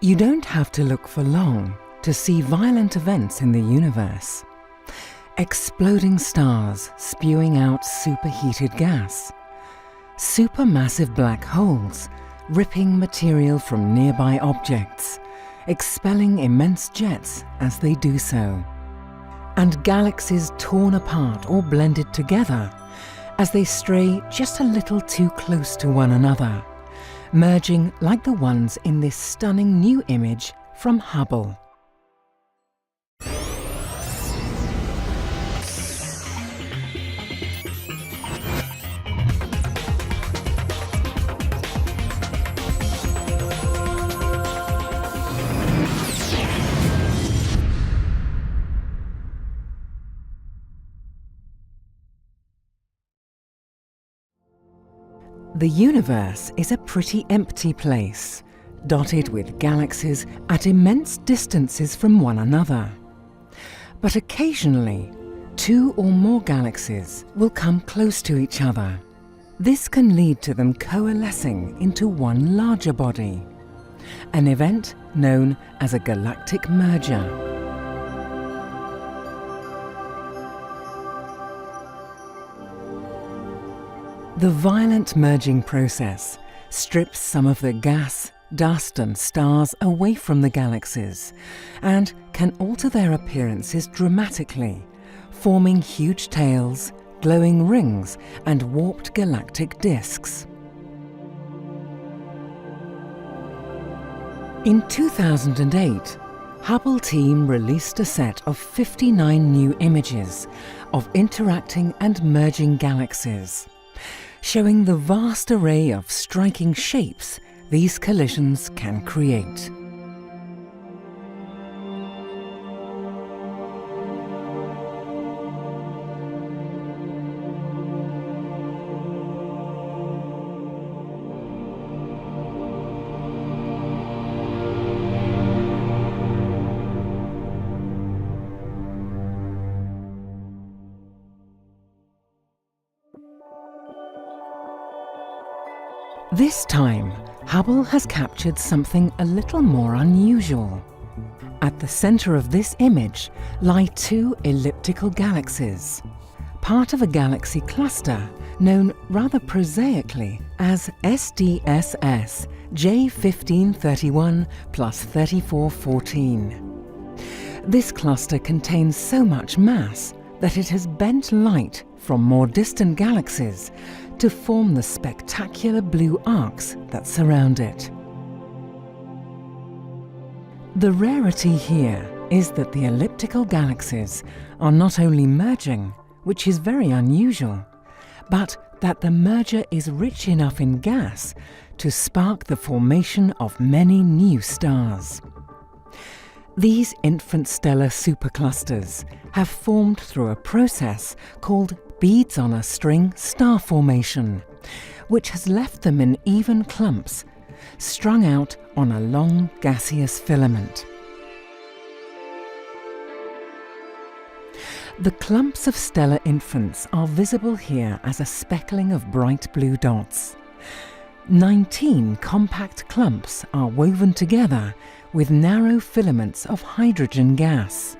You don't have to look for long to see violent events in the universe. Exploding stars spewing out superheated gas. Supermassive black holes ripping material from nearby objects, expelling immense jets as they do so. And galaxies torn apart or blended together as they stray just a little too close to one another, merging like the ones in this stunning new image from Hubble. The universe is a pretty empty place, dotted with galaxies at immense distances from one another. But occasionally, two or more galaxies will come close to each other. This can lead to them coalescing into one larger body, an event known as a galactic merger. The violent merging process strips some of the gas, dust and stars away from the galaxies and can alter their appearances dramatically, forming huge tails, glowing rings and warped galactic disks. In 2008, Hubble team released a set of 59 new images of interacting and merging galaxies, showing the vast array of striking shapes these collisions can create. This time, Hubble has captured something a little more unusual. At the center of this image lie two elliptical galaxies, part of a galaxy cluster known rather prosaically as SDSS J1531+3414. This cluster contains so much mass that it has bent light from more distant galaxies to form the spectacular blue arcs that surround it. The rarity here is that the elliptical galaxies are not only merging, which is very unusual, but that the merger is rich enough in gas to spark the formation of many new stars. These infant stellar superclusters have formed through a process called beads on a string star formation, which has left them in even clumps, strung out on a long gaseous filament. The clumps of stellar infants are visible here as a speckling of bright blue dots. 19 compact clumps are woven together with narrow filaments of hydrogen gas.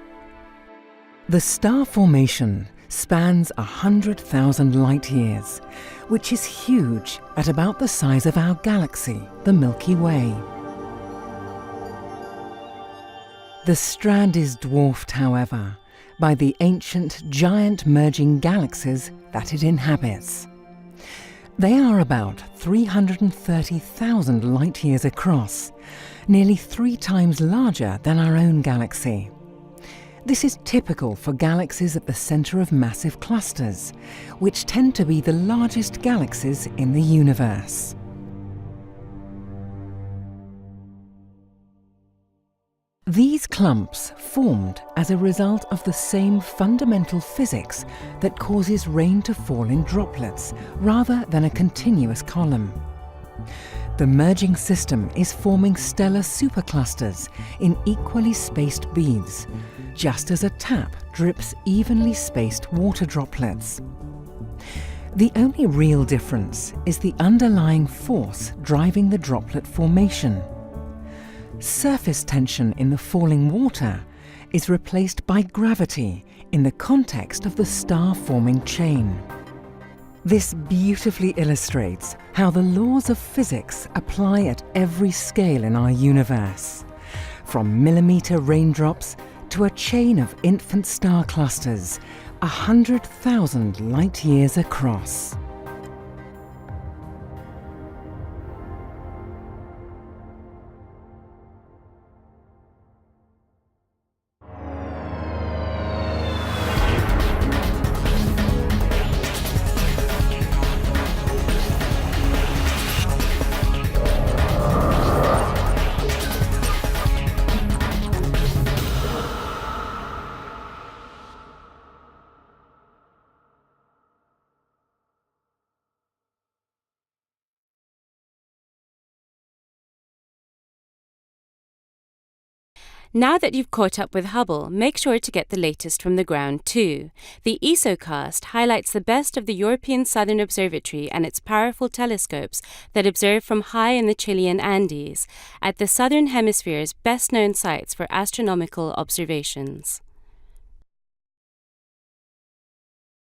The star formation spans 100,000 light-years, which is huge at about the size of our galaxy, the Milky Way. The strand is dwarfed, however, by the ancient giant merging galaxies that it inhabits. They are about 330,000 light-years across, nearly 3 times larger than our own galaxy. This is typical for galaxies at the center of massive clusters, which tend to be the largest galaxies in the universe. These clumps formed as a result of the same fundamental physics that causes rain to fall in droplets rather than a continuous column. The merging system is forming stellar superclusters in equally spaced beads, just as a tap drips evenly spaced water droplets. The only real difference is the underlying force driving the droplet formation. surface tension in the falling water is replaced by gravity in the context of the star-forming chain. This beautifully illustrates how the laws of physics apply at every scale in our universe, from millimeter raindrops to a chain of infant star clusters 100,000 light-years across. Now that you've caught up with Hubble, make sure to get the latest from the ground too. The ESOcast highlights the best of the European Southern Observatory and its powerful telescopes that observe from high in the Chilean Andes, at the Southern Hemisphere's best-known sites for astronomical observations.